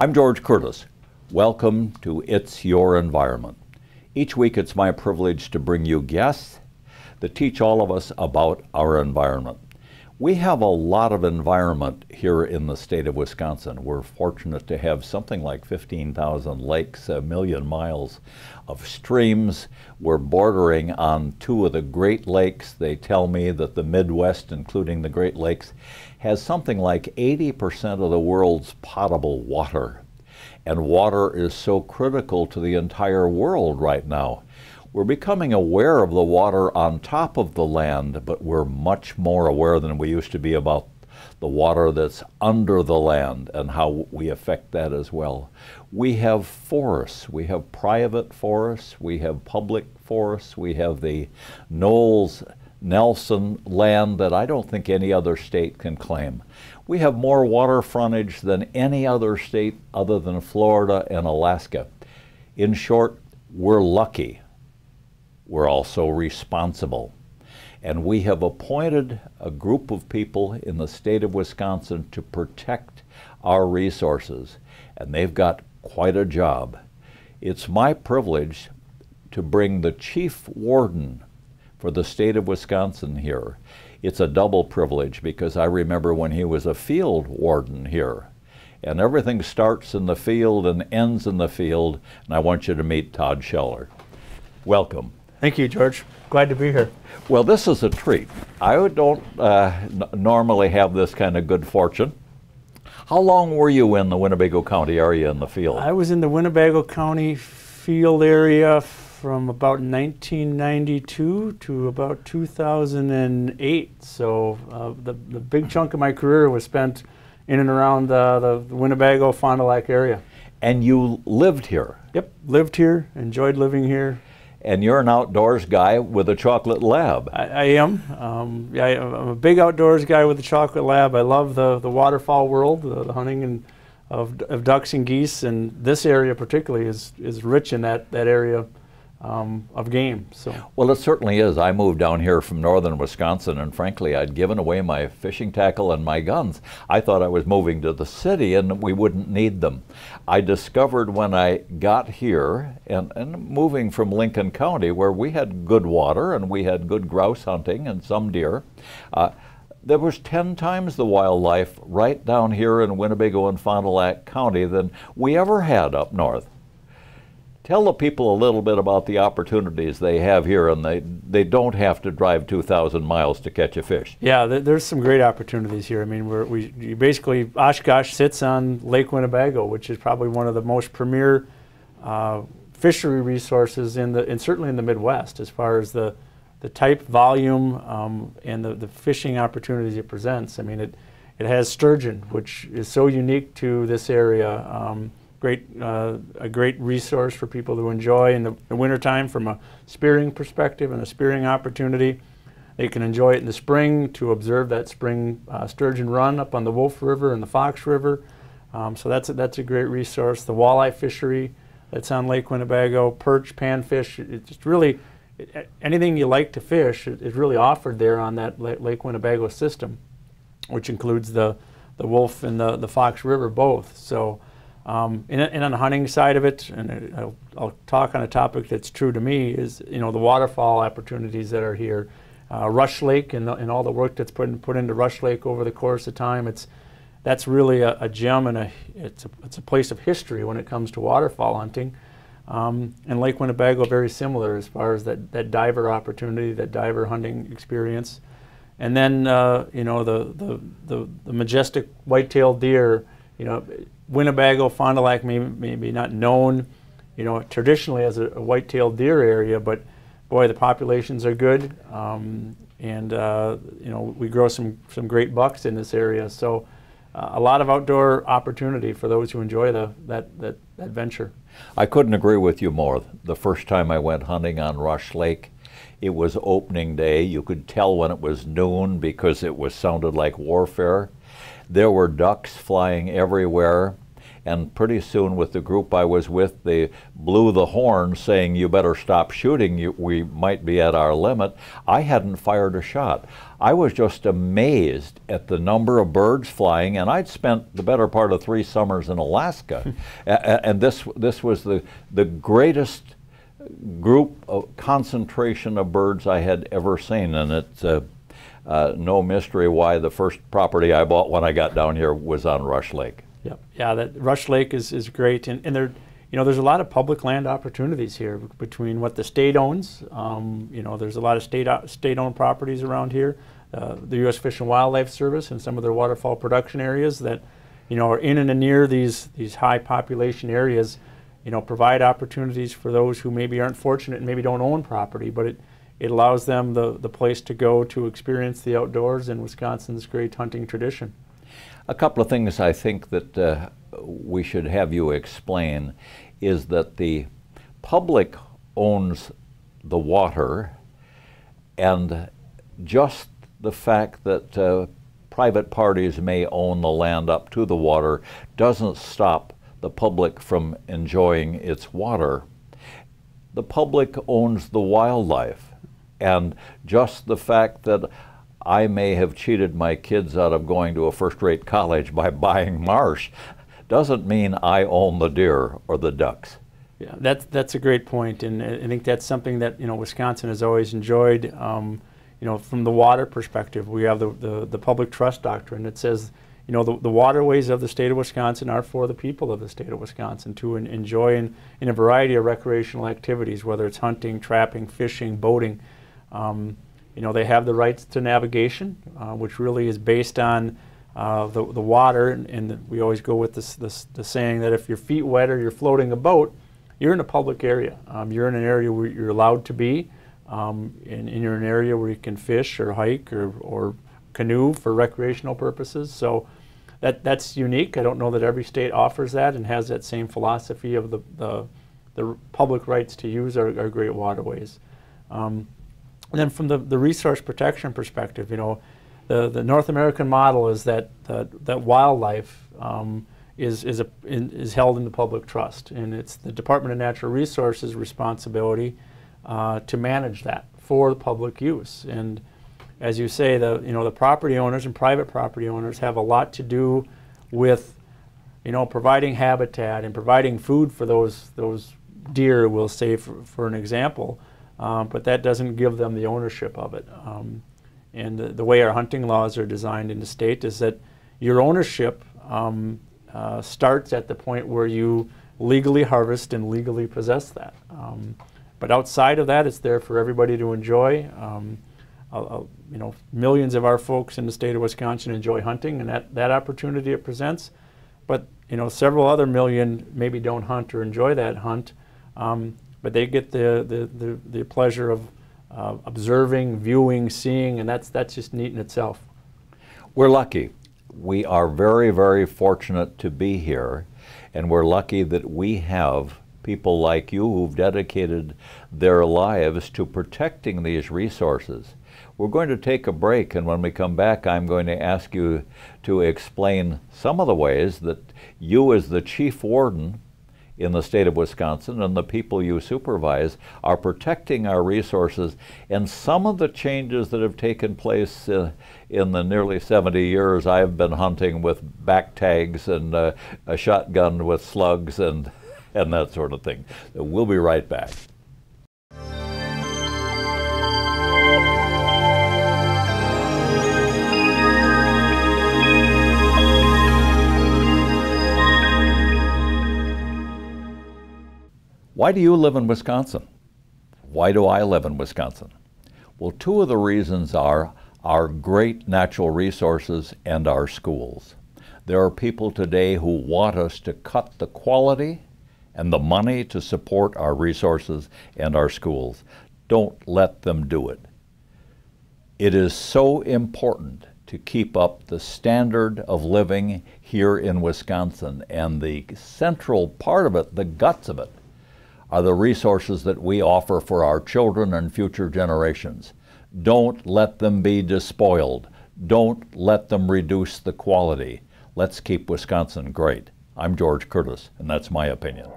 I'm George Curtis. Welcome to It's Your Environment. Each week it's my privilege to bring you guests that teach all of us about our environment. We have a lot of environment here in the state of Wisconsin. We're fortunate to have something like 15,000 lakes, a million miles of streams. We're bordering on two of the Great Lakes. They tell me that the Midwest, including the Great Lakes, has something like 80% of the world's potable water. And water is so critical to the entire world right now. We're becoming aware of the water on top of the land, but we're much more aware than we used to be about the water that's under the land and how we affect that as well. We have forests. We have private forests. We have public forests. We have the Knowles-Nelson land that I don't think any other state can claim. We have more water frontage than any other state other than Florida and Alaska. In short, we're lucky. We're also responsible. And we have appointed a group of people in the state of Wisconsin to protect our resources. And they've got quite a job. It's my privilege to bring the chief warden for the state of Wisconsin here. It's a double privilege because I remember when he was a field warden here. And everything starts in the field and ends in the field. And I want you to meet Todd Schaller. Welcome. Thank you, George. Glad to be here. Well, this is a treat. I don't normally have this kind of good fortune. How long were you in the Winnebago County area in the field? I was in the Winnebago County field area from about 1992 to about 2008. So the big chunk of my career was spent in and around the Winnebago, Fond du Lac area. And you lived here? Yep, lived here, enjoyed living here. And you're an outdoors guy with a chocolate lab. I am. Yeah, I'm a big outdoors guy with a chocolate lab. I love the waterfowl world, the hunting of ducks and geese, and this area particularly is rich in that area of game. So. Well, it certainly is. I moved down here from northern Wisconsin, and frankly, I'd given away my fishing tackle and my guns. I thought I was moving to the city and we wouldn't need them. I discovered when I got here, and moving from Lincoln County, where we had good water and we had good grouse hunting and some deer, there was 10 times the wildlife right down here in Winnebago and Fond du Lac County than we ever had up north. Tell the people a little bit about the opportunities they have here, and they don't have to drive 2,000 miles to catch a fish. Yeah, there's some great opportunities here. I mean, basically, Oshkosh sits on Lake Winnebago, which is probably one of the most premier fishery resources and certainly in the Midwest, as far as the type, volume, and the fishing opportunities it presents. I mean, it has sturgeon, which is so unique to this area. A great resource for people to enjoy in the wintertime from a spearing perspective and a spearing opportunity. They can enjoy it in the spring to observe that spring sturgeon run up on the Wolf River and the Fox River. So that's a great resource. The walleye fishery that's on Lake Winnebago, perch, panfish, it's just really anything you like to fish is really offered there on that Lake Winnebago system, which includes the Wolf and the Fox River both. So. And on the hunting side of it, and I'll talk on a topic that's true to me, is the waterfowl opportunities that are here. Rush Lake and all the work that's put into Rush Lake over the course of time, that's really a gem, and it's a place of history when it comes to waterfowl hunting. And Lake Winnebago very similar as far as that diver opportunity, that diver hunting experience. And then the majestic white-tailed deer. Winnebago, Fond du Lac maybe not known, traditionally as a white-tailed deer area, but boy, the populations are good, and we grow some great bucks in this area. So a lot of outdoor opportunity for those who enjoy that venture. I couldn't agree with you more. The first time I went hunting on Rush Lake, it was opening day. You could tell when it was noon because it sounded like warfare. There were ducks flying everywhere, and pretty soon with the group I was with, they blew the horn saying, "You better stop shooting, we might be at our limit." I hadn't fired a shot. I was just amazed at the number of birds flying, and I'd spent the better part of 3 summers in Alaska. And this was the greatest group of concentration of birds I had ever seen, and it's no mystery why the first property I bought when I got down here was on Rush Lake. Yep. Yeah, that Rush Lake is great, and there, there's a lot of public land opportunities here between what the state owns. There's a lot of state-owned properties around here. The U.S. Fish and Wildlife Service and some of their waterfowl production areas that, are in and near these high population areas, provide opportunities for those who maybe aren't fortunate and maybe don't own property, but it allows them the place to go to experience the outdoors and Wisconsin's great hunting tradition. A couple of things I think that we should have you explain is that the public owns the water, and just the fact that private parties may own the land up to the water doesn't stop the public from enjoying its water. The public owns the wildlife, and just the fact that I may have cheated my kids out of going to a first-rate college by buying marsh doesn't mean I own the deer or the ducks. Yeah, that's a great point, and I think that's something that Wisconsin has always enjoyed. From the water perspective, we have the public trust doctrine that says, the waterways of the state of Wisconsin are for the people of the state of Wisconsin to enjoy in a variety of recreational activities, whether it's hunting, trapping, fishing, boating. They have the rights to navigation, which really is based on the water, and we always go with the saying that if your feet wet or you're floating a boat, you're in a public area. You're in an area where you're allowed to be, and you're in an area where you can fish or hike or canoe for recreational purposes. So that's unique. I don't know that every state offers that and has that same philosophy of the public rights to use our great waterways. And then from the resource protection perspective, the North American model is that wildlife is held in the public trust, and it's the Department of Natural Resources' responsibility to manage that for public use. And as you say, the property owners and private property owners have a lot to do with providing habitat and providing food for those deer, we'll say, for an example. But that doesn't give them the ownership of it. And the way our hunting laws are designed in the state is that your ownership starts at the point where you legally harvest and legally possess that. But outside of that, it's there for everybody to enjoy. Millions of our folks in the state of Wisconsin enjoy hunting, and that opportunity it presents. But several other million maybe don't hunt or enjoy that hunt. But they get the pleasure of observing, viewing, seeing, and that's just neat in itself. We're lucky. We are very, very fortunate to be here, and we're lucky that we have people like you who've dedicated their lives to protecting these resources. We're going to take a break, and when we come back, I'm going to ask you to explain some of the ways that you, as the chief warden in the state of Wisconsin, and the people you supervise are protecting our resources, and some of the changes that have taken place in the nearly 70 years I've been hunting with back tags and a shotgun with slugs and that sort of thing. We'll be right back. Why do you live in Wisconsin? Why do I live in Wisconsin? Well, two of the reasons are our great natural resources and our schools. There are people today who want us to cut the quality and the money to support our resources and our schools. Don't let them do it. It is so important to keep up the standard of living here in Wisconsin, and the central part of it, the guts of it, are the resources that we offer for our children and future generations. Don't let them be despoiled. Don't let them reduce the quality. Let's keep Wisconsin great. I'm George Curtis, and that's my opinion.